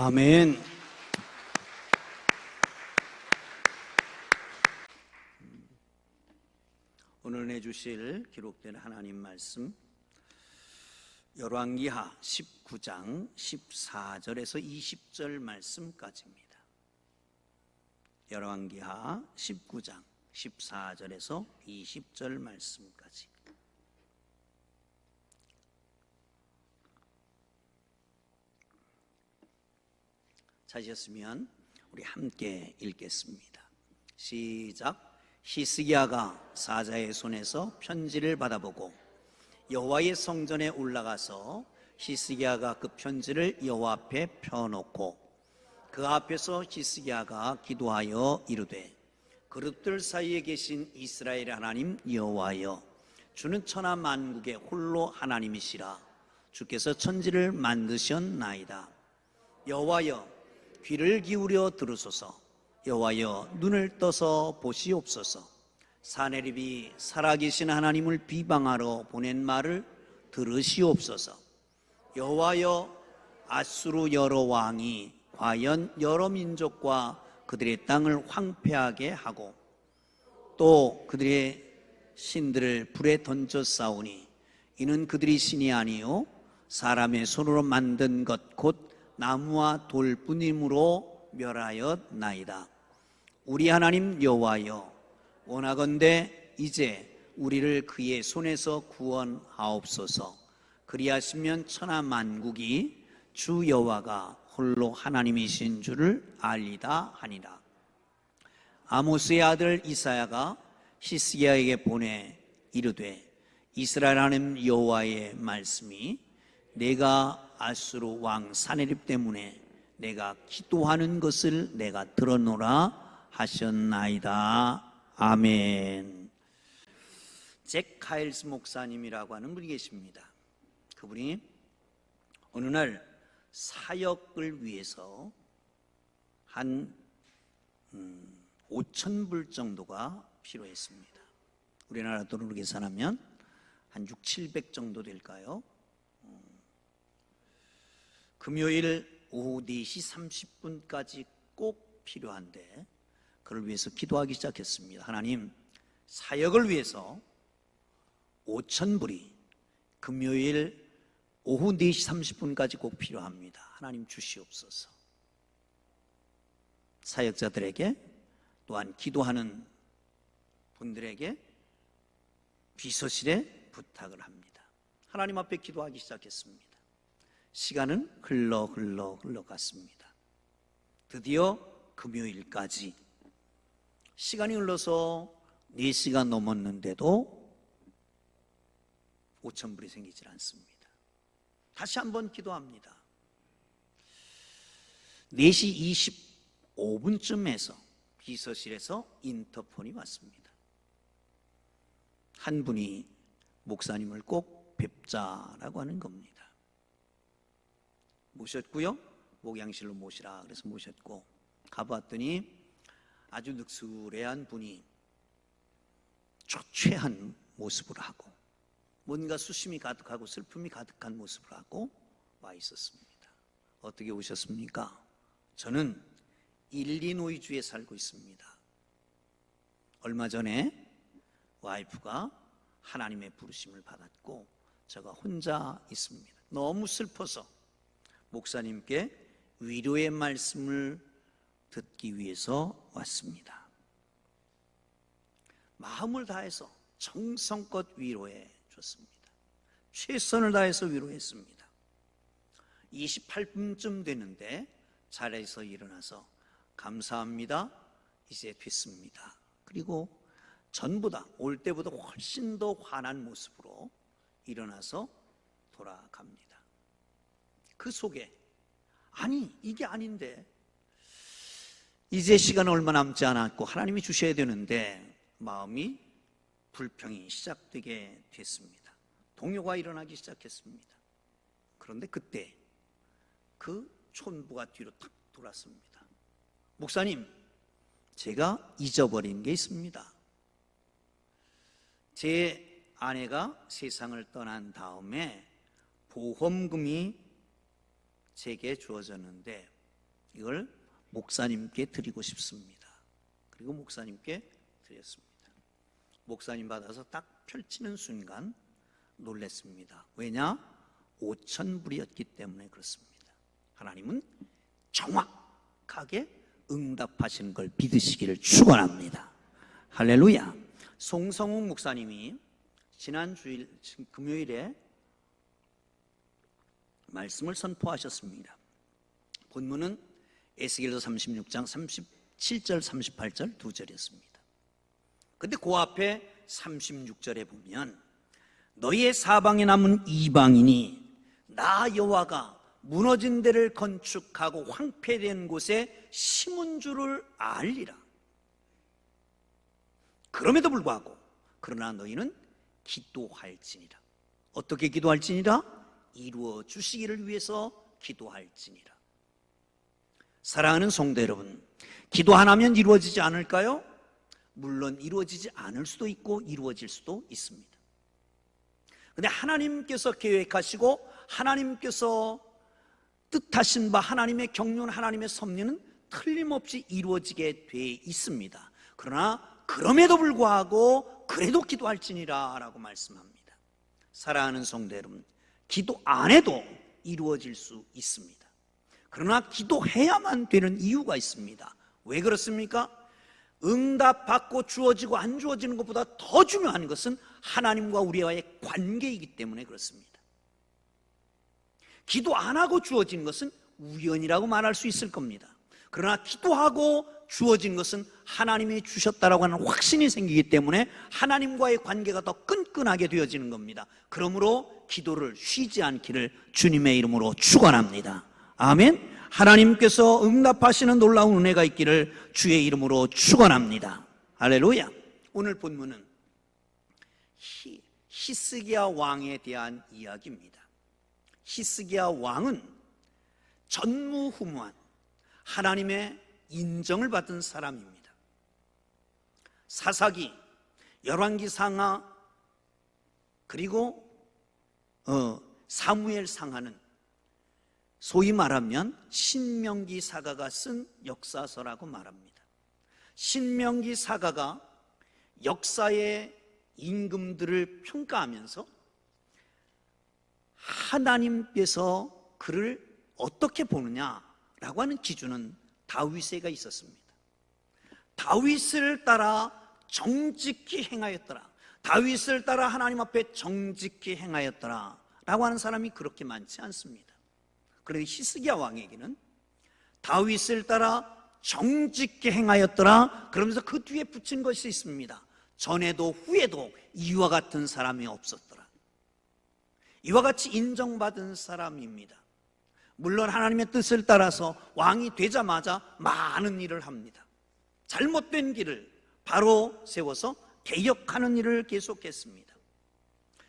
아멘. 오늘 내주실 기록된 하나님 말씀 열왕기하 19장 14절에서 20절 말씀까지입니다. 열왕기하 19장 14절에서 20절 말씀까지. 찾으셨으면 우리 함께 읽겠습니다. 시작. 히스기야가 사자의 손에서 편지를 받아보고 여호와의 성전에 올라가서 히스기야가 그 편지를 여호와 앞에 펴놓고 그 앞에서 히스기야가 기도하여 이르되 그릇들 사이에 계신 이스라엘 하나님 여호와여, 주는 천하 만국의 홀로 하나님이시라. 주께서 천지를 만드셨나이다. 여호와여, 귀를 기울여 들으소서. 여호와여, 눈을 떠서 보시옵소서. 사내립이 살아계신 하나님을 비방하러 보낸 말을 들으시옵소서. 여호와여, 아수르 여러 왕이 과연 여러 민족과 그들의 땅을 황폐하게 하고 또 그들의 신들을 불에 던져 싸우니 이는 그들이 신이 아니요 사람의 손으로 만든 것 곧 나무와 돌뿐이므로 멸하였나이다. 우리 하나님 여호와여, 원하건대 이제 우리를 그의 손에서 구원하옵소서. 그리하시면 천하 만국이 주 여호와가 홀로 하나님이신 줄을 알리다 하니라. 아모스의 아들 이사야가 히스기야에게 보내 이르되 이스라엘 하나님 여호와의 말씀이 내가 아수르 왕 사내립 때문에 내가 기도하는 것을 내가 들었노라 하셨나이다. 아멘. 잭 카일스 목사님이라고 하는 분이 계십니다. 그분이 어느 날 사역을 위해서 한 5,000불 정도가 필요했습니다. 우리나라 돈으로 계산하면 한 6, 700 정도 될까요? 금요일 오후 4시 30분까지 꼭 필요한데 그를 위해서 기도하기 시작했습니다. 하나님, 사역을 위해서 5,000불이 금요일 오후 4시 30분까지 꼭 필요합니다. 하나님 주시옵소서. 사역자들에게 또한 기도하는 분들에게 비서실에 부탁을 합니다. 하나님 앞에 기도하기 시작했습니다. 시간은 흘러갔습니다. 드디어 금요일까지 시간이 흘러서 4시가 넘었는데도 5,000불이 생기질 않습니다. 다시 한번 기도합니다. 4시 25분쯤에서 비서실에서 인터폰이 왔습니다. 한 분이 목사님을 꼭 뵙자라고 하는 겁니다. 모셨고요. 목양실로 모시라 그래서 모셨고 가봤더니 아주 늑술해한 분이 초췌한 모습을 하고 뭔가 수심이 가득하고 슬픔이 가득한 모습을 하고 와 있었습니다. 어떻게 오셨습니까? 저는 일리노이주에 살고 있습니다. 얼마 전에 와이프가 하나님의 부르심을 받았고 제가 혼자 있습니다. 너무 슬퍼서 목사님께 위로의 말씀을 듣기 위해서 왔습니다. 마음을 다해서 정성껏 위로해 줬습니다. 최선을 다해서 위로했습니다. 28분쯤 되는데 자리에서 일어나서 감사합니다. 이제 됐습니다. 그리고 전보다 올 때보다 훨씬 더 환한 모습으로 일어나서 돌아갑니다. 그 속에 아니 이게 아닌데 이제 시간 얼마 남지 않았고 하나님이 주셔야 되는데 마음이 불평이 시작되게 됐습니다. 동요가 일어나기 시작했습니다. 그런데 그때 그 촌부가 뒤로 탁 돌았습니다. 목사님, 제가 잊어버린 게 있습니다. 제 아내가 세상을 떠난 다음에 보험금이 제게 주어졌는데 이걸 목사님께 드리고 싶습니다. 그리고 목사님께 드렸습니다. 목사님 받아서 딱 펼치는 순간 놀랐습니다. 왜냐? 5,000불이었기 때문에 그렇습니다. 하나님은 정확하게 응답하시는 걸 믿으시기를 축원합니다. 할렐루야. 송성욱 목사님이 지난 주일 금요일에 말씀을 선포하셨습니다. 본문은 에스겔서 36장 37절 38절 두 절이었습니다. 근데 그 앞에 36절에 보면 너희의 사방에 남은 이방인이 나 여호와가 무너진 데를 건축하고 황폐된 곳에 심은 줄을 알리라. 그럼에도 불구하고 그러나 너희는 기도할지니라. 어떻게 기도할지니라? 이루어 주시기를 위해서 기도할지니라. 사랑하는 성도 여러분, 기도 안 하면 이루어지지 않을까요? 물론 이루어지지 않을 수도 있고 이루어질 수도 있습니다. 근데 하나님께서 계획하시고 하나님께서 뜻하신 바 하나님의 경륜, 하나님의 섭리는 틀림없이 이루어지게 돼 있습니다. 그러나 그럼에도 불구하고 그래도 기도할지니라 라고 말씀합니다. 사랑하는 성도 여러분, 기도 안 해도 이루어질 수 있습니다. 그러나 기도해야만 되는 이유가 있습니다. 왜 그렇습니까? 응답받고 주어지고 안 주어지는 것보다 더 중요한 것은 하나님과 우리와의 관계이기 때문에 그렇습니다. 기도 안 하고 주어진 것은 우연이라고 말할 수 있을 겁니다. 그러나 기도하고 주어진 것은 하나님이 주셨다라고 하는 확신이 생기기 때문에 하나님과의 관계가 더 끈끈하게 되어지는 겁니다. 그러므로 기도를 쉬지 않기를 주님의 이름으로 축원합니다. 아멘. 하나님께서 응답하시는 놀라운 은혜가 있기를 주의 이름으로 축원합니다. 할렐루야. 오늘 본문은 히스기야 왕에 대한 이야기입니다. 히스기야 왕은 전무후무한 하나님의 인정을 받은 사람입니다. 사사기, 열왕기상하, 그리고 사무엘상하는 소위 말하면 신명기 사가가 쓴 역사서라고 말합니다. 신명기 사가가 역사의 임금들을 평가하면서 하나님께서 그를 어떻게 보느냐라고 하는 기준은 다윗에게 있었습니다. 다윗을 따라 정직히 행하였더라, 다윗을 따라 하나님 앞에 정직히 행하였더라 라고 하는 사람이 그렇게 많지 않습니다. 그런데 히스기야 왕에게는 다윗을 따라 정직히 행하였더라 그러면서 그 뒤에 붙인 것이 있습니다. 전에도 후에도 이와 같은 사람이 없었더라. 이와 같이 인정받은 사람입니다. 물론 하나님의 뜻을 따라서 왕이 되자마자 많은 일을 합니다. 잘못된 길을 바로 세워서 개혁하는 일을 계속했습니다.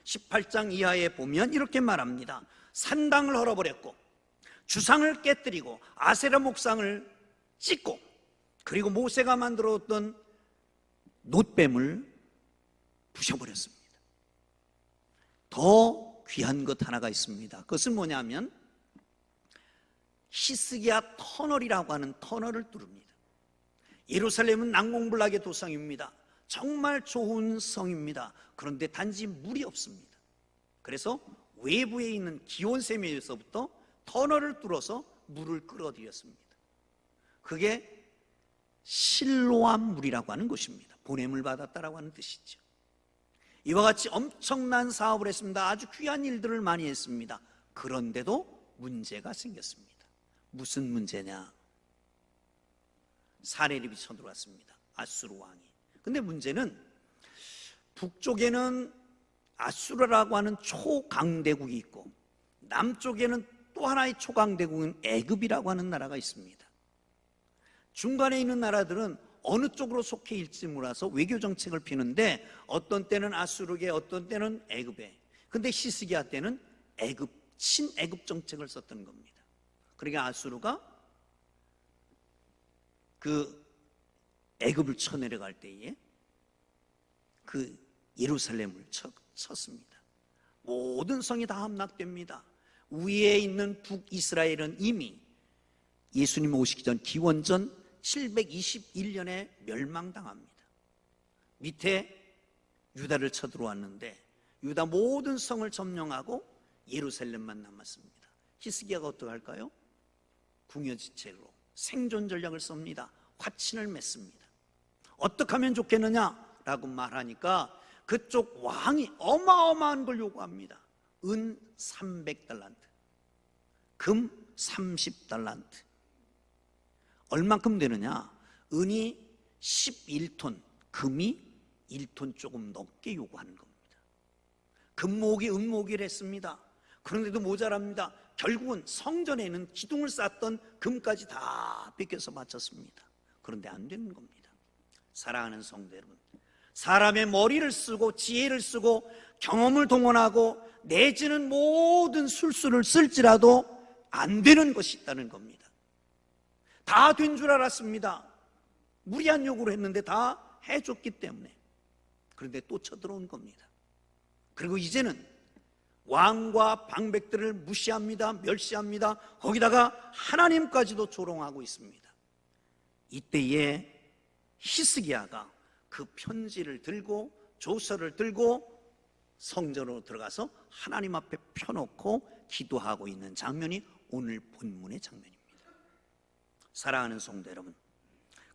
18장 이하에 보면 이렇게 말합니다. 산당을 헐어버렸고 주상을 깨뜨리고 아세라 목상을 찢고 그리고 모세가 만들었던 놋뱀을 부셔버렸습니다. 더 귀한 것 하나가 있습니다. 그것은 뭐냐면 히스기야 터널이라고 하는 터널을 뚫습니다. 예루살렘은 난공불락의 도성입니다. 정말 좋은 성입니다. 그런데 단지 물이 없습니다. 그래서 외부에 있는 기온샘에서부터 터널을 뚫어서 물을 끌어들였습니다. 그게 실로암 물이라고 하는 것입니다. 보냄을 받았다라고 하는 뜻이죠. 이와 같이 엄청난 사업을 했습니다. 아주 귀한 일들을 많이 했습니다. 그런데도 문제가 생겼습니다. 무슨 문제냐? 사내립이 쳐들어왔습니다. 아수르 왕이. 근데 문제는 북쪽에는 아수르라고 하는 초강대국이 있고 남쪽에는 또 하나의 초강대국인 애굽이라고 하는 나라가 있습니다. 중간에 있는 나라들은 어느 쪽으로 속해 있을지 몰라서 외교 정책을 피는데 어떤 때는 아수르에 어떤 때는 애굽에. 근데 히스기야 때는 애굽, 친애굽 정책을 썼던 겁니다. 그러니까 아수르가 그 애굽을 쳐내려갈 때에 그 예루살렘을 쳤습니다. 모든 성이 다 함락됩니다. 위에 있는 북이스라엘은 이미 예수님 오시기 전 기원전 721년에 멸망당합니다. 밑에 유다를 쳐들어왔는데 유다 모든 성을 점령하고 예루살렘만 남았습니다. 히스기야가 어떡할까요? 궁여지책으로 생존 전략을 씁니다. 화친을 맺습니다. 어떻게 하면 좋겠느냐라고 말하니까 그쪽 왕이 어마어마한 걸 요구합니다. 은 300달란트, 금 30달란트. 얼만큼 되느냐? 은이 11톤, 금이 1톤 조금 넘게 요구하는 겁니다. 금목이 은목이를 했습니다. 그런데도 모자랍니다. 결국은 성전에는 기둥을 쌓았던 금까지 다 뺏겨서 바쳤습니다. 그런데 안 되는 겁니다. 사랑하는 성도 여러분, 사람의 머리를 쓰고 지혜를 쓰고 경험을 동원하고 내지는 모든 술수를 쓸지라도 안 되는 것이 있다는 겁니다. 다 된 줄 알았습니다. 무리한 요구를 했는데 다 해줬기 때문에. 그런데 또 쳐들어온 겁니다. 그리고 이제는 왕과 방백들을 무시합니다. 멸시합니다. 거기다가 하나님까지도 조롱하고 있습니다. 이때에 히스기야가 그 편지를 들고 조서를 들고 성전으로 들어가서 하나님 앞에 펴놓고 기도하고 있는 장면이 오늘 본문의 장면입니다. 사랑하는 성도 여러분,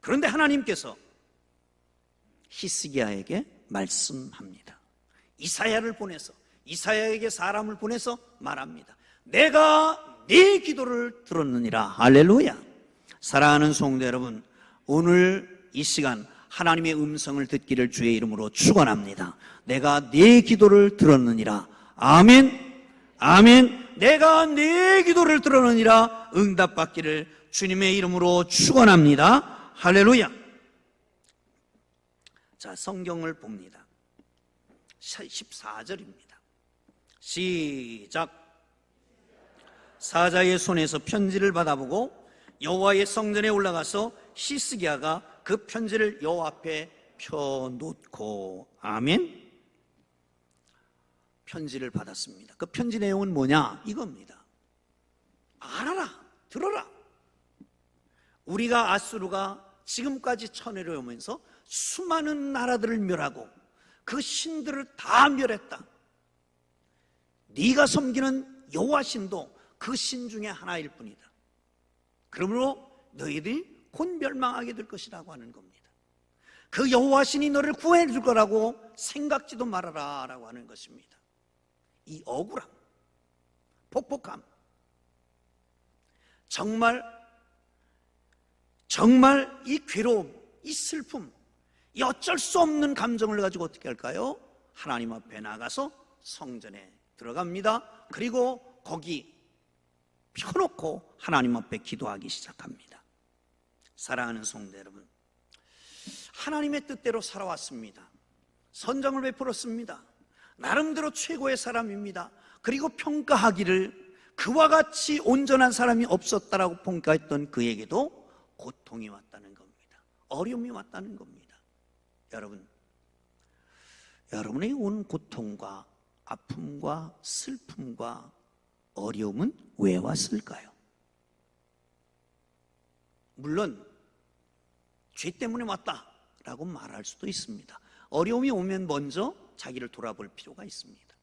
그런데 하나님께서 히스기야에게 말씀합니다. 이사야를 보내서, 이사야에게 사람을 보내서 말합니다. 내가 네 기도를 들었느니라. 할렐루야. 사랑하는 성도 여러분, 오늘 이 시간 하나님의 음성을 듣기를 주의 이름으로 축원합니다. 내가 네 기도를 들었느니라. 아멘. 아멘. 내가 네 기도를 들었느니라. 응답받기를 주님의 이름으로 축원합니다. 할렐루야. 자, 성경을 봅니다. 14절입니다. 시작. 사자의 손에서 편지를 받아보고 여호와의 성전에 올라가서 히스기야가 그 편지를 여호와 앞에 펴놓고, 아멘. 편지를 받았습니다. 그 편지 내용은 뭐냐? 이겁니다. 알아라, 들어라. 우리가 아수르가 지금까지 쳐내려오면서 수많은 나라들을 멸하고 그 신들을 다 멸했다. 네가 섬기는 여호와 신도 그 신 중에 하나일 뿐이다. 그러므로 너희들이 곧 멸망하게 될 것이라고 하는 겁니다. 그 여호와 신이 너를 구해 줄 거라고 생각지도 말아라 라고 하는 것입니다. 이 억울함, 폭폭함, 정말 이 괴로움, 이 슬픔, 이 어쩔 수 없는 감정을 가지고 어떻게 할까요? 하나님 앞에 나가서 성전에 들어갑니다. 그리고 거기 펴놓고 하나님 앞에 기도하기 시작합니다. 사랑하는 성도 여러분, 하나님의 뜻대로 살아왔습니다. 선정을 베풀었습니다. 나름대로 최고의 사람입니다. 그리고 평가하기를 그와 같이 온전한 사람이 없었다라고 평가했던 그에게도 고통이 왔다는 겁니다. 어려움이 왔다는 겁니다. 여러분, 여러분의 온 고통과 아픔과 슬픔과 어려움은 왜 왔을까요? 물론 죄 때문에 왔다라고 말할 수도 있습니다. 어려움이 오면 먼저 자기를 돌아볼 필요가 있습니다.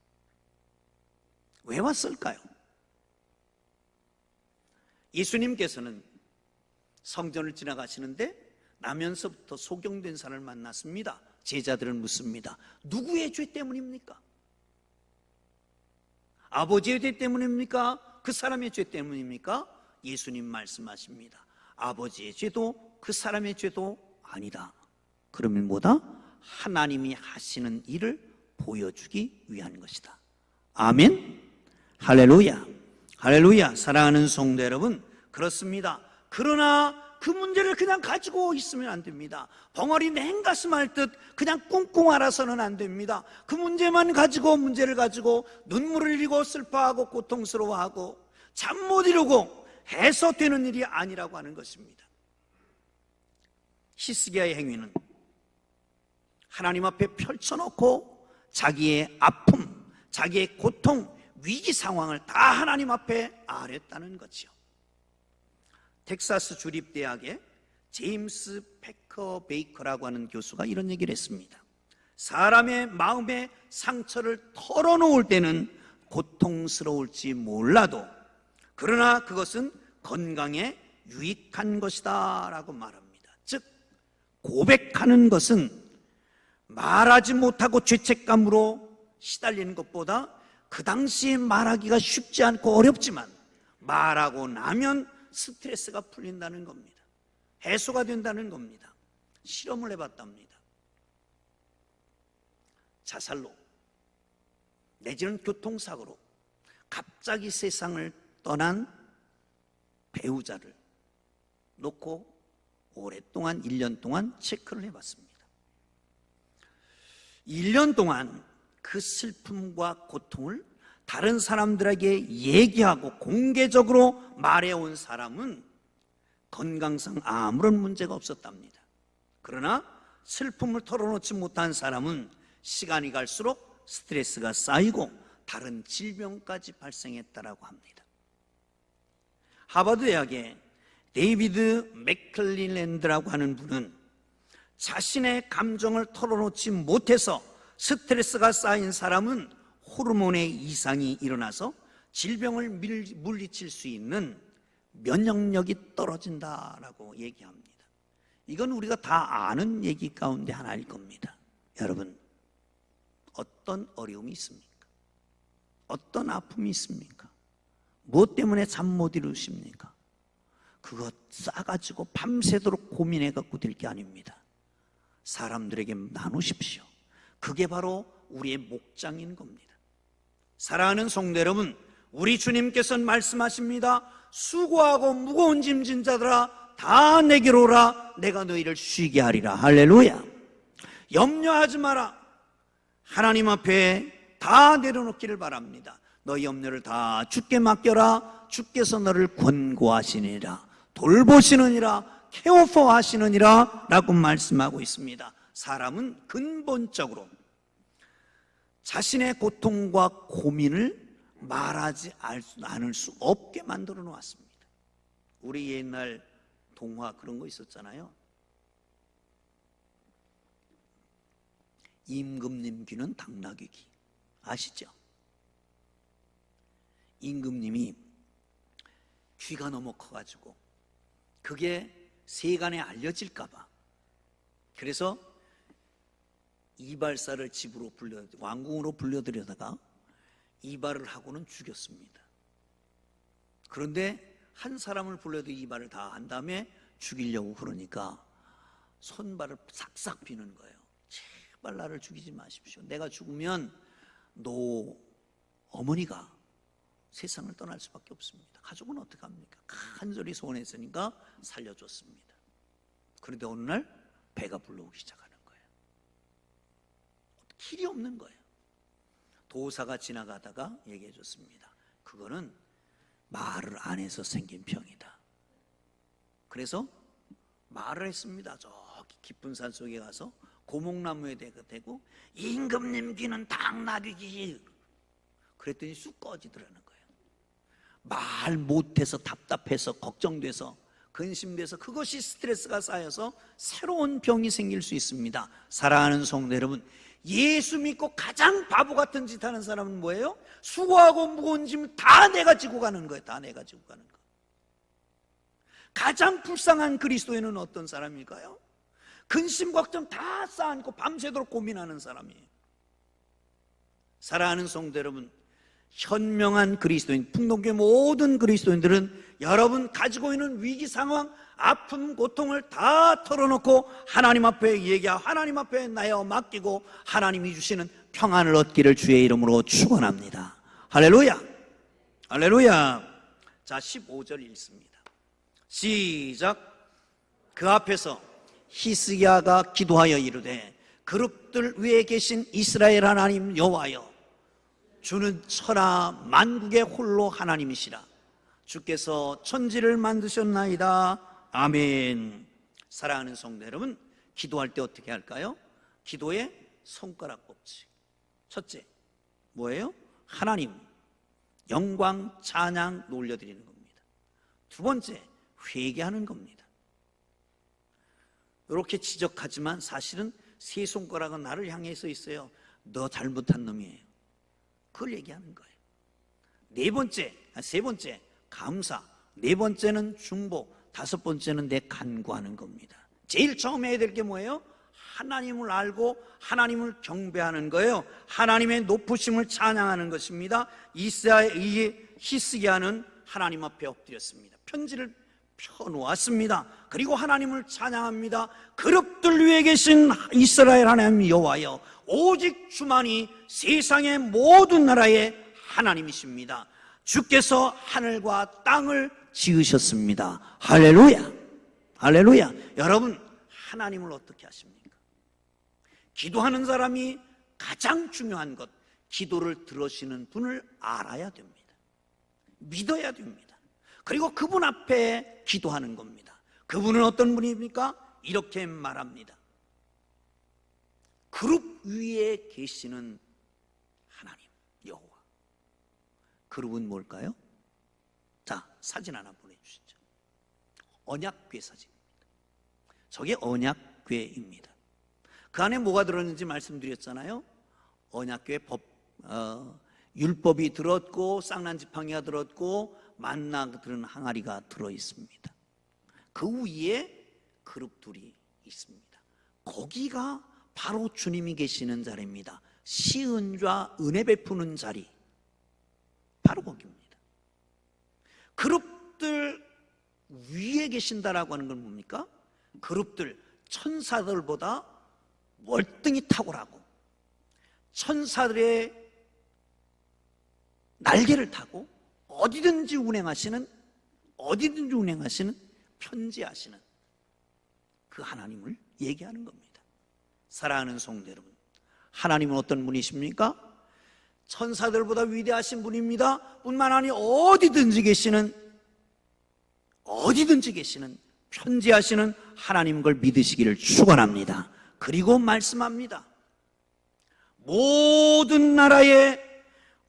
왜 왔을까요? 예수님께서는 성전을 지나가시는데 나면서부터 소경된 사람을 만났습니다. 제자들은 묻습니다. 누구의 죄 때문입니까? 아버지의 죄 때문입니까? 그 사람의 죄 때문입니까? 예수님 말씀하십니다. 아버지의 죄도 그 사람의 죄도 아니다. 그러면 뭐다? 하나님이 하시는 일을 보여주기 위한 것이다. 아멘. 할렐루야. 할렐루야. 사랑하는 성도 여러분, 그렇습니다. 그러나 그 문제를 그냥 가지고 있으면 안 됩니다. 벙어리 냉가슴 할 듯 그냥 꽁꽁 앓아서는 안 됩니다. 그 문제를 가지고 눈물을 흘리고 슬퍼하고 고통스러워하고 잠 못 이루고 해서 되는 일이 아니라고 하는 것입니다. 히스기야의 행위는 하나님 앞에 펼쳐놓고 자기의 아픔, 자기의 고통, 위기 상황을 다 하나님 앞에 아뢰었다는 거죠. 텍사스 주립대학의 제임스 패커 베이커라고 하는 교수가 이런 얘기를 했습니다. 사람의 마음의 상처를 털어놓을 때는 고통스러울지 몰라도 그러나 그것은 건강에 유익한 것이다 라고 말합니다. 즉 고백하는 것은 말하지 못하고 죄책감으로 시달리는 것보다 그 당시에 말하기가 쉽지 않고 어렵지만 말하고 나면 스트레스가 풀린다는 겁니다. 해소가 된다는 겁니다. 실험을 해봤답니다. 자살로 내지는 교통사고로 갑자기 세상을 떠난 배우자를 놓고 오랫동안 1년 동안 체크를 해봤습니다. 1년 동안 그 슬픔과 고통을 다른 사람들에게 얘기하고 공개적으로 말해온 사람은 건강상 아무런 문제가 없었답니다. 그러나 슬픔을 털어놓지 못한 사람은 시간이 갈수록 스트레스가 쌓이고 다른 질병까지 발생했다라고 합니다. 하버드 대학의 데이비드 맥클릴랜드라고 하는 분은 자신의 감정을 털어놓지 못해서 스트레스가 쌓인 사람은 호르몬의 이상이 일어나서 질병을 물리칠 수 있는 면역력이 떨어진다라고 얘기합니다. 이건 우리가 다 아는 얘기 가운데 하나일 겁니다. 여러분, 어떤 어려움이 있습니까? 어떤 아픔이 있습니까? 무엇 때문에 잠 못 이루십니까? 그거 싸가지고 밤새도록 고민해갖고 될 게 아닙니다. 사람들에게 나누십시오. 그게 바로 우리의 목장인 겁니다. 사랑하는 성도 여러분, 우리 주님께서는 말씀하십니다. 수고하고 무거운 짐진 자들아 다 내게로 오라. 내가 너희를 쉬게 하리라. 할렐루야. 염려하지 마라. 하나님 앞에 다 내려놓기를 바랍니다. 너희 염려를 다 주께 맡겨라. 주께서 너를 권고하시니라, 돌보시느니라, 케어포 하시느니라 라고 말씀하고 있습니다. 사람은 근본적으로 자신의 고통과 고민을 말하지 않을 수 없게 만들어 놓았습니다. 우리 옛날 동화 그런 거 있었잖아요. 임금님 귀는 당나귀 귀. 아시죠? 임금님이 귀가 너무 커가지고 그게 세간에 알려질까 봐 그래서 이발사를 집으로 왕궁으로 불려들여다가 이발을 하고는 죽였습니다. 그런데 한 사람을 불러도 이발을 다 한 다음에 죽이려고 그러니까 손발을 싹싹 비는 거예요. 제발 나를 죽이지 마십시오. 내가 죽으면 너 어머니가 세상을 떠날 수밖에 없습니다. 가족은 어떡합니까? 간절히 소원했으니까 살려줬습니다. 그런데 어느 날 배가 불러오기 시작하는 거예요. 길이 없는 거예요. 도사가 지나가다가 얘기해 줬습니다. 그거는 말을 안 해서 생긴 병이다. 그래서 말을 했습니다. 저기 깊은 산 속에 가서 고목나무에 대고 임금님 귀는 당나귀 귀. 그랬더니 쑥 꺼지더라는 거예요. 말 못해서 답답해서 걱정돼서 근심돼서 그것이 스트레스가 쌓여서 새로운 병이 생길 수 있습니다. 사랑하는 성도 여러분, 예수 믿고 가장 바보 같은 짓 하는 사람은 뭐예요? 수고하고 무거운 짐 다 내가 지고 가는 거예요. 다 내가 지고 가는 거. 가장 불쌍한 그리스도인은 어떤 사람일까요? 근심 걱정 다 쌓아놓고 밤새도록 고민하는 사람이에요. 사랑하는 성도 여러분, 현명한 그리스도인, 풍동교회 모든 그리스도인들은 여러분 가지고 있는 위기 상황, 아픔, 고통을 다 털어놓고 하나님 앞에 얘기하고 하나님 앞에 나여 맡기고 하나님이 주시는 평안을 얻기를 주의 이름으로 축원합니다. 할렐루야. 할렐루야. 자, 15절 읽습니다. 시작. 그 앞에서 히스기야가 기도하여 이르되 그룹들 위에 계신 이스라엘 하나님 여호와여, 주는 천하 만국의 홀로 하나님이시라. 주께서 천지를 만드셨나이다. 아멘. 사랑하는 성도 여러분, 기도할 때 어떻게 할까요? 기도의 손가락 법칙. 첫째, 뭐예요? 하나님 영광 찬양 올려드리는 겁니다. 두 번째, 회개하는 겁니다. 이렇게 지적하지만 사실은 세 손가락은 나를 향해 서 있어요. 너 잘못한 놈이에요. 그걸 얘기하는 거예요. 세 번째 감사, 네 번째는 중복, 다섯 번째는 내 간구하는 겁니다. 제일 처음 해야 될 게 뭐예요? 하나님을 알고 하나님을 경배하는 거예요. 하나님의 높으심을 찬양하는 것입니다. 이사야의 히스기야는 하나님 앞에 엎드렸습니다. 편지를 펴놓았습니다. 그리고 하나님을 찬양합니다. 그룹들 위에 계신 이스라엘 하나님 여호와여, 오직 주만이 세상의 모든 나라의 하나님이십니다. 주께서 하늘과 땅을 지으셨습니다. 할렐루야, 할렐루야. 여러분, 하나님을 어떻게 아십니까? 기도하는 사람이 가장 중요한 것, 기도를 들으시는 분을 알아야 됩니다. 믿어야 됩니다. 그리고 그분 앞에 기도하는 겁니다. 그분은 어떤 분입니까? 이렇게 말합니다. 그룹 위에 계시는 하나님 여호와. 그룹은 뭘까요? 자, 사진 하나 보내주시죠. 언약궤 사진입니다. 저게 언약궤입니다. 그 안에 뭐가 들었는지 말씀드렸잖아요. 언약궤 율법이 들었고 쌍난지팡이가 들었고 만나 들은 항아리가 들어있습니다. 그 위에 그룹들이 있습니다. 거기가 바로 주님이 계시는 자리입니다. 시은좌 은혜 베푸는 자리, 바로 거기입니다. 그룹들 위에 계신다라고 하는 건 뭡니까? 그룹들, 천사들보다 월등히 탁월하고 천사들의 날개를 타고 어디든지 운행하시는 편지하시는 그 하나님을 얘기하는 겁니다. 사랑하는 성도 여러분, 하나님은 어떤 분이십니까? 천사들보다 위대하신 분입니다. 뿐만 아니라 어디든지 계시는 편지하시는 하나님 걸 믿으시기를 축원합니다. 그리고 말씀합니다. 모든 나라에,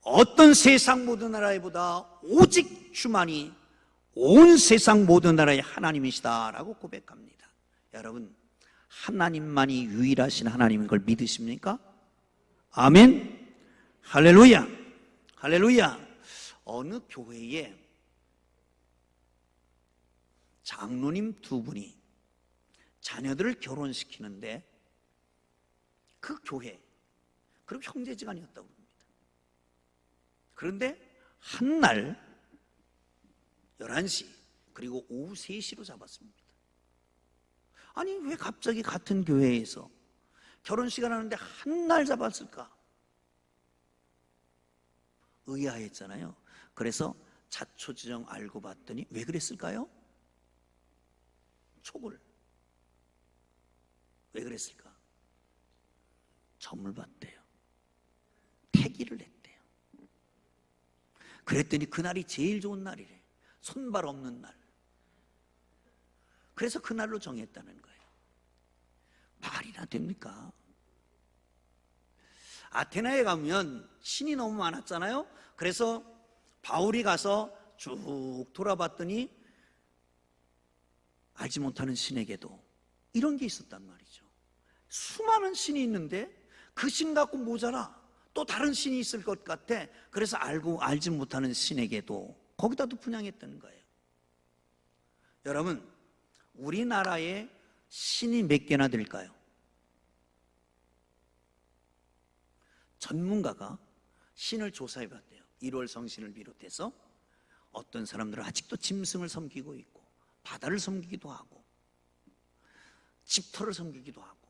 어떤 세상 모든 나라에보다 오직 주만이 온 세상 모든 나라의 하나님이시다라고 고백합니다. 여러분, 하나님만이 유일하신 하나님인 걸 믿으십니까? 아멘. 할렐루야, 할렐루야. 어느 교회에 장로님 두 분이 자녀들을 결혼시키는데 그 교회, 그리고 형제지간이었다고 합니다. 그런데 한날 11시 그리고 오후 3시로 잡았습니다. 아니, 왜 갑자기 같은 교회에서 결혼식을 하는데 한날 잡았을까? 의아했잖아요. 그래서 자초지정 알고 봤더니 왜 그랬을까요? 촉을. 왜 그랬을까? 점을 봤대요. 태기를 했대요. 그랬더니 그날이 제일 좋은 날이래. 손발 없는 날. 그래서 그날로 정했다는 거예요. 말이나 됩니까? 아테네에 가면 신이 너무 많았잖아요. 그래서 바울이 가서 쭉 돌아봤더니 알지 못하는 신에게도 이런 게 있었단 말이죠. 수많은 신이 있는데 그 신 갖고 모자라. 또 다른 신이 있을 것 같아. 그래서 알지 못하는 신에게도 거기다도 분양했다는 거예요. 여러분, 우리나라에 신이 몇 개나 될까요? 전문가가 신을 조사해 봤대요. 1월 성신을 비롯해서 어떤 사람들은 아직도 짐승을 섬기고 있고 바다를 섬기기도 하고 집터를 섬기기도 하고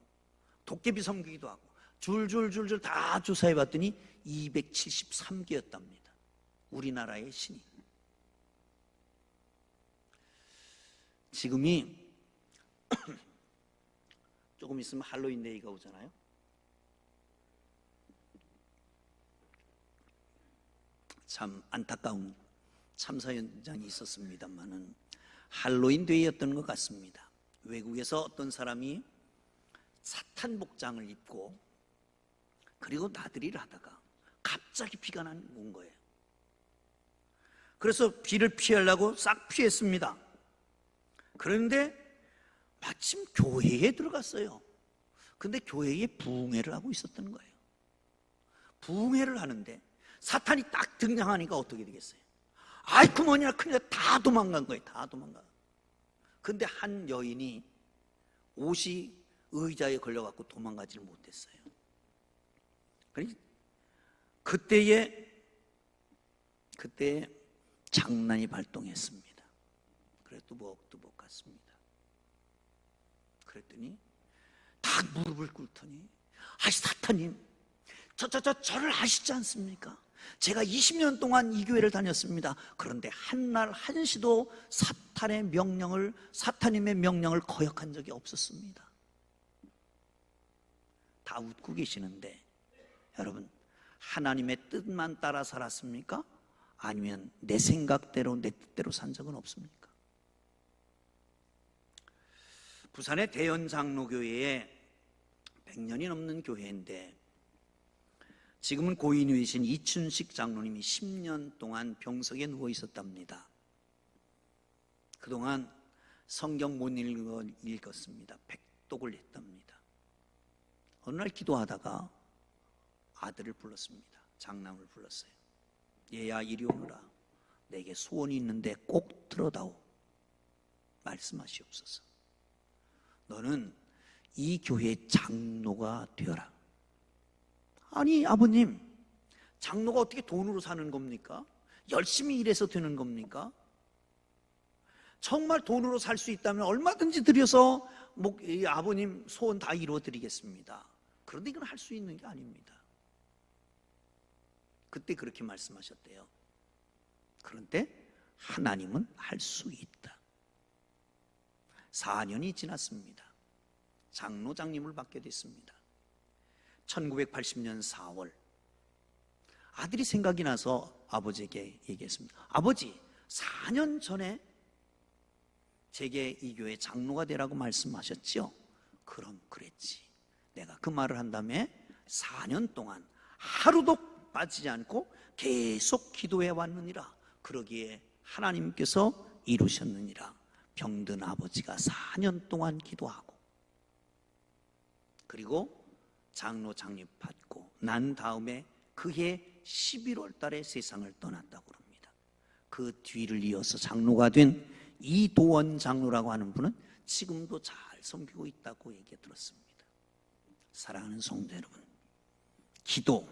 도깨비 섬기기도 하고 줄줄줄줄 다 조사해 봤더니 273개였답니다. 우리나라의 신이. 지금이 조금 있으면 할로윈 데이가 오잖아요. 참 안타까운 참사 현장이 있었습니다만은 할로윈 데이였던 것 같습니다. 외국에서 어떤 사람이 사탄 복장을 입고 그리고 나들이를 하다가 갑자기 비가 온 거예요. 그래서 비를 피하려고 싹 피했습니다. 그런데 마침 교회에 들어갔어요. 근데 교회에 부흥회를 하고 있었던 거예요. 부흥회를 하는데 사탄이 딱 등장하니까 어떻게 되겠어요? 아이고 뭐냐, 큰일 났다. 다 도망간 거예요. 다 도망가. 근데 한 여인이 옷이 의자에 걸려갖고 도망가지를 못했어요. 그때에 장난이 발동했습니다. 그래도 뚜벅뚜벅 갔습니다. 그랬더니 다 무릎을 꿇더니, 아, 사탄님, 저를 아시지 않습니까? 제가 20년 동안 이 교회를 다녔습니다. 그런데 한날 한시도 사탄님의 명령을 거역한 적이 없었습니다. 다 웃고 계시는데, 여러분, 하나님의 뜻만 따라 살았습니까? 아니면 내 생각대로 내 뜻대로 산 적은 없습니까? 부산의 대연장로교회에 100년이 넘는 교회인데, 지금은 고인이 되신 이춘식 장로님이 10년 동안 병석에 누워 있었답니다. 그동안 성경 못 읽었습니다. 백독을 했답니다. 어느 날 기도하다가 아들을 불렀습니다. 장남을 불렀어요. 얘야, 이리 오너라. 내게 소원이 있는데 꼭 들어다오. 말씀하시옵소서. 너는 이 교회의 장로가 되어라. 아니, 아버님, 장로가 어떻게 돈으로 사는 겁니까? 열심히 일해서 되는 겁니까? 정말 돈으로 살 수 있다면 얼마든지 드려서 아버님 소원 다 이루어 드리겠습니다. 그런데 이건 할 수 있는 게 아닙니다. 그때 그렇게 말씀하셨대요. 그런데 하나님은 할 수 있다. 4년이 지났습니다. 장로장님을 받게 됐습니다. 1980년 4월 아들이 생각이 나서 아버지에게 얘기했습니다. 아버지, 4년 전에 제게 이 교회 장로가 되라고 말씀하셨죠? 그럼 그랬지. 내가 그 말을 한 다음에 4년 동안 하루도 빠지지 않고 계속 기도해 왔느니라. 그러기에 하나님께서 이루셨느니라. 병든 아버지가 4년 동안 기도하고, 그리고 장로 장립 받고 난 다음에 그해 11월 달에 세상을 떠났다고 합니다. 그 뒤를 이어서 장로가 된 이도원 장로라고 하는 분은 지금도 잘 섬기고 있다고 얘기 들었습니다. 사랑하는 성도 여러분, 기도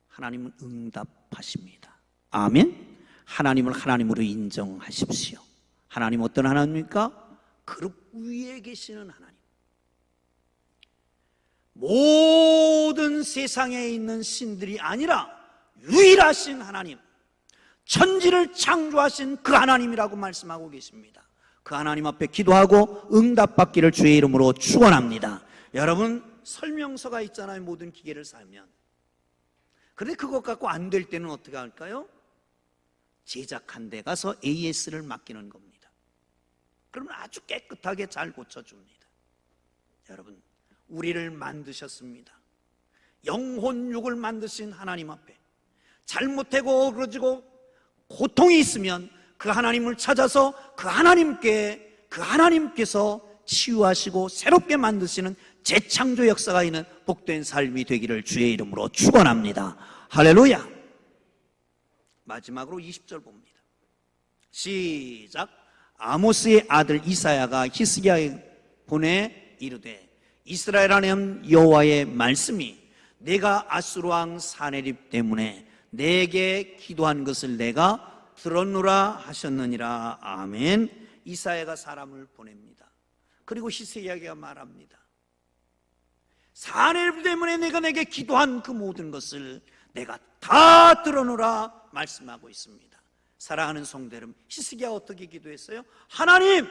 하나님은 응답하십니다. 아멘. 하나님을 하나님으로 인정하십시오. 하나님 어떤 하나님입니까? 그룹 위에 계시는 하나님. 모든 세상에 있는 신들이 아니라 유일하신 하나님, 천지를 창조하신 그 하나님이라고 말씀하고 계십니다. 그 하나님 앞에 기도하고 응답받기를 주의 이름으로 축원합니다. 여러분, 설명서가 있잖아요. 모든 기계를 살면. 그런데 그것 갖고 안 될 때는 어떻게 할까요? 제작한 데 가서 AS를 맡기는 겁니다. 그러면 아주 깨끗하게 잘 고쳐줍니다. 여러분, 우리를 만드셨습니다. 영혼육을 만드신 하나님 앞에 잘못되고 어그러지고 고통이 있으면 그 하나님을 찾아서 그 하나님께서 치유하시고 새롭게 만드시는 재창조 역사가 있는 복된 삶이 되기를 주의 이름으로 축원합니다. 할렐루야. 마지막으로 20절 봅니다. 시작. 아모스의 아들 이사야가 히스기야에 보내 이르되, 이스라엘 하나님 여호와의 말씀이 내가 아수르 왕 사네립 때문에 내게 기도한 것을 내가 들었노라 하셨느니라. 아멘. 이사야가 사람을 보냅니다. 그리고 히스기야가 말합니다. 사네립 때문에 내게 기도한 그 모든 것을 내가 다 들었노라 말씀하고 있습니다. 사랑하는 성도 여러분, 히스기야가 어떻게 기도했어요? 하나님,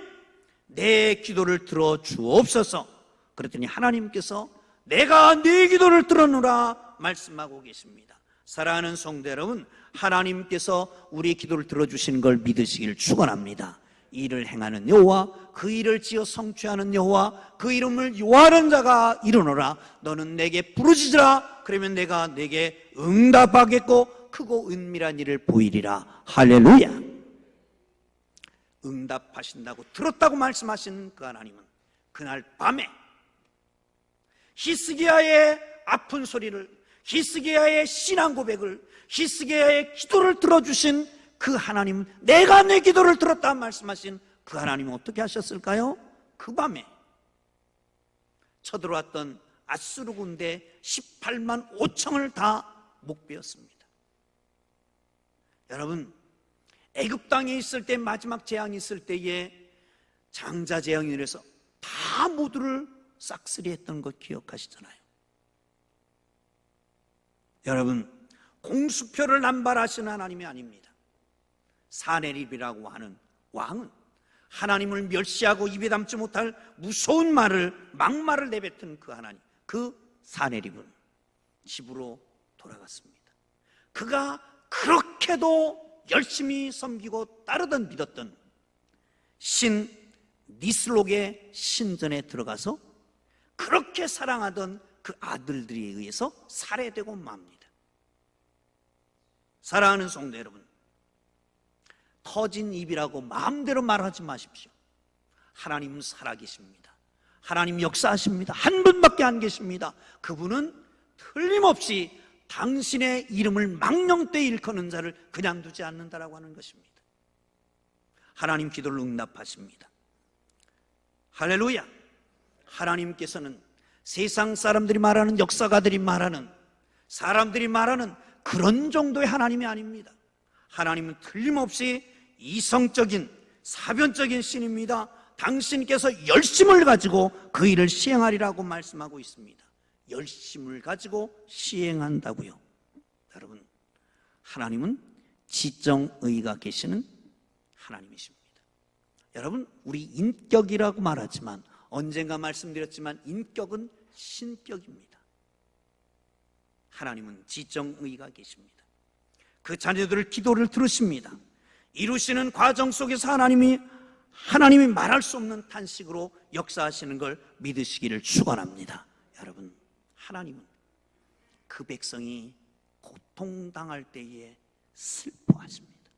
내 기도를 들어 주옵소서. 그랬더니 하나님께서 내가 네 기도를 들었노라 말씀하고 계십니다. 사랑하는 성도 여러분, 하나님께서 우리 기도를 들어주시는 걸 믿으시길 축원합니다. 이 일을 행하는 여호와, 그 일을 지어 성취하는 여호와, 그 이름을 요하는 자가 이르노라. 너는 내게 부르짖으라. 그러면 내가 내게 응답하겠고 크고 은밀한 일을 보이리라. 할렐루야. 응답하신다고 들었다고 말씀하시는 그 하나님은 그날 밤에 히스기야의 아픈 소리를, 히스기야의 신앙 고백을, 히스기야의 기도를 들어주신 그 하나님은, 내가 내 기도를 들었다 말씀하신 그 하나님은 어떻게 하셨을까요? 그 밤에 쳐들어왔던 아수르 군대 18만 5천을 다 목베었습니다. 여러분, 애굽 땅에 있을 때, 마지막 재앙이 있을 때에 장자 재앙이라서 다 모두를 싹쓸이했던 것 기억하시잖아요. 여러분, 공수표를 남발하시는 하나님이 아닙니다. 사네립이라고 하는 왕은 하나님을 멸시하고 입에 담지 못할 무서운 말을, 막말을 내뱉은 그 하나님, 그 사네립은 집으로 돌아갔습니다. 그가 그렇게도 열심히 섬기고 따르던 믿었던 신 니슬록의 신전에 들어가서 그렇게 사랑하던 그 아들들에 의해서 살해되고 맙니다. 사랑하는 성도 여러분, 터진 입이라고 마음대로 말하지 마십시오. 하나님은 살아계십니다. 하나님 역사하십니다. 한 분밖에 안 계십니다. 그분은 틀림없이 당신의 이름을 망령되이 일컫는 자를 그냥 두지 않는다라고 하는 것입니다. 하나님 기도를 응답하십니다. 할렐루야. 하나님께서는 세상 사람들이 말하는, 역사가들이 말하는, 사람들이 말하는 그런 정도의 하나님이 아닙니다. 하나님은 틀림없이 이성적인, 사변적인 신입니다. 당신께서 열심을 가지고 그 일을 시행하리라고 말씀하고 있습니다. 열심을 가지고 시행한다고요. 여러분, 하나님은 지정의가 계시는 하나님이십니다. 여러분, 우리 인격이라고 말하지만, 언젠가 말씀드렸지만 인격은 신격입니다. 하나님은 지정의가 계십니다. 그 자녀들의 기도를 들으십니다. 이루시는 과정 속에서 하나님이 말할 수 없는 탄식으로 역사하시는 걸 믿으시기를 축원합니다. 여러분, 하나님은 그 백성이 고통당할 때에 슬퍼하십니다.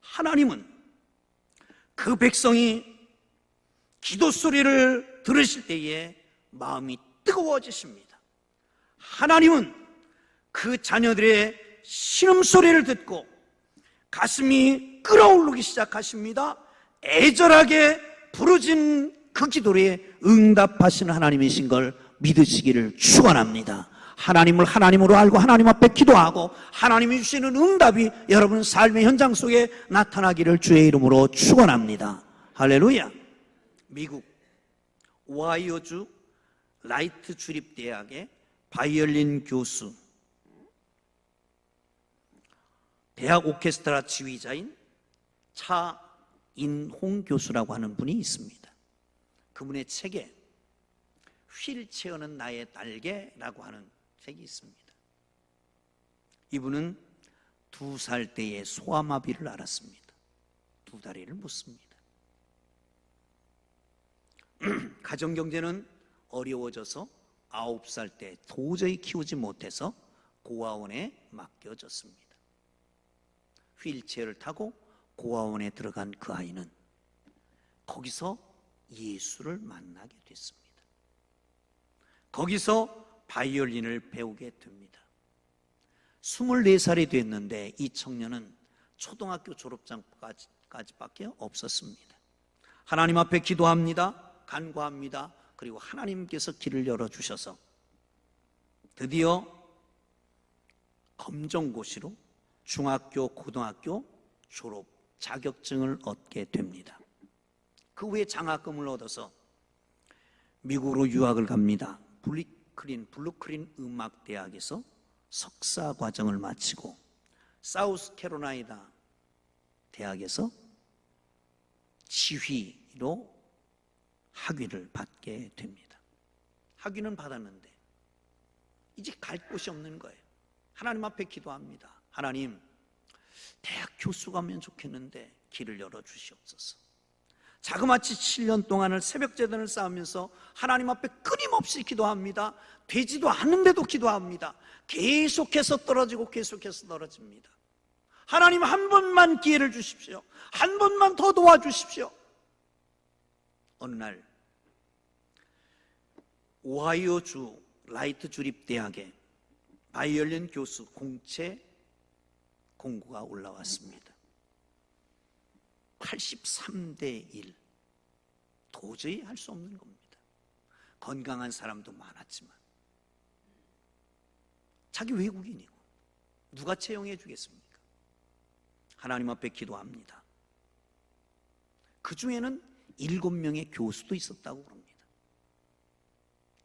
하나님은 그 백성이 기도 소리를 들으실 때에 마음이 뜨거워지십니다. 하나님은 그 자녀들의 신음소리를 듣고 가슴이 끓어오르기 시작하십니다. 애절하게 부르짖는 그 기도에 응답하시는 하나님이신 걸 믿으시기를 축원합니다. 하나님을 하나님으로 알고 하나님 앞에 기도하고 하나님이 주시는 응답이 여러분 삶의 현장 속에 나타나기를 주의 이름으로 축원합니다. 할렐루야. 미국 오하이오주 라이트 주립대학의 바이올린 교수, 대학 오케스트라 지휘자인 차인홍 교수라고 하는 분이 있습니다. 그분의 책에 휠체어는 나의 날개라고 하는 책이 있습니다. 이분은 2살 때에 소아마비를 앓았습니다. 2다리를 못 씁니다. 가정경제는 어려워져서 9살 때 도저히 키우지 못해서 고아원에 맡겨졌습니다. 휠체어를 타고 고아원에 들어간 그 아이는 거기서 예수를 만나게 됐습니다. 거기서 바이올린을 배우게 됩니다. 24살이 됐는데 이 청년은 초등학교 졸업장까지밖에 없었습니다. 하나님 앞에 기도합니다. 간구합니다. 그리고 하나님께서 길을 열어주셔서 드디어 검정고시로 중학교, 고등학교 졸업 자격증을 얻게 됩니다. 그 후에 장학금을 얻어서 미국으로 유학을 갑니다. 블루크린 음악대학에서 석사 과정을 마치고 사우스캐롤라이나 대학에서 지휘로 학위를 받게 됩니다. 학위는 받았는데 이제 갈 곳이 없는 거예요. 하나님 앞에 기도합니다. 하나님, 대학 교수가 하면 좋겠는데 길을 열어주시옵소서. 자그마치 7년 동안을 새벽 제단을 쌓으면서 하나님 앞에 끊임없이 기도합니다. 되지도 않는데도 기도합니다. 계속해서 떨어지고 계속해서 떨어집니다. 하나님 한 번만 기회를 주십시오. 한 번만 더 도와주십시오. 어느 날 오하이오주 라이트 주립대학에 바이올린 교수 공채 공고가 올라왔습니다. 83대 1. 도저히 할 수 없는 겁니다. 건강한 사람도 많았지만 자기 외국인이고 누가 채용해 주겠습니까? 하나님 앞에 기도합니다. 그 중에는 7명의 교수도 있었다고 그럽니다.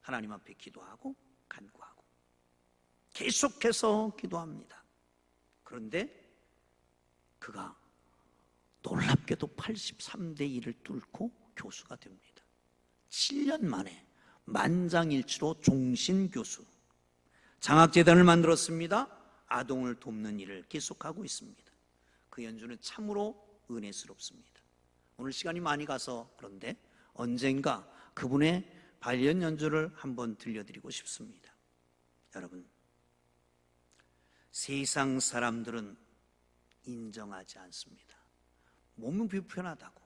하나님 앞에 기도하고 간구하고 계속해서 기도합니다. 그런데 그가 놀랍게도 83대 1을 뚫고 교수가 됩니다. 7년 만에 만장일치로 종신교수, 장학재단을 만들었습니다. 아동을 돕는 일을 계속하고 있습니다. 그 연주는 참으로 은혜스럽습니다. 오늘 시간이 많이 가서 그런데 언젠가 그분의 바이올린 연주를 한번 들려드리고 싶습니다. 여러분, 세상 사람들은 인정하지 않습니다. 몸은 불편하다고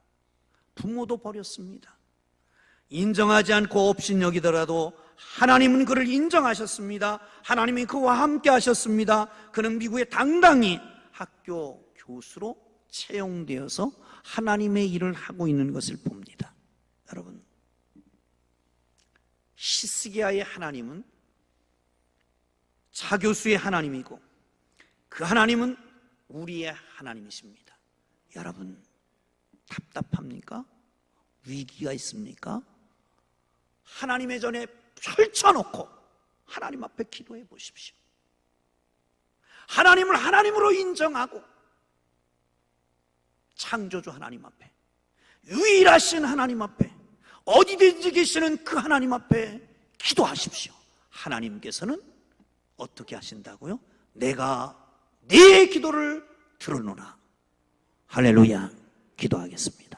부모도 버렸습니다. 인정하지 않고 업신여기더라도 하나님은 그를 인정하셨습니다. 하나님이 그와 함께 하셨습니다. 그는 미국에 당당히 학교 교수로 채용되어서 하나님의 일을 하고 있는 것을 봅니다. 여러분, 히스기야의 하나님은 차교수의 하나님이고 그 하나님은 우리의 하나님이십니다. 여러분, 답답합니까? 위기가 있습니까? 하나님의 전에 펼쳐놓고 하나님 앞에 기도해 보십시오. 하나님을 하나님으로 인정하고 창조주 하나님 앞에, 유일하신 하나님 앞에, 어디든지 계시는 그 하나님 앞에 기도하십시오. 하나님께서는 어떻게 하신다고요? 내가 네 기도를 들어놓으라. 할렐루야. 기도하겠습니다.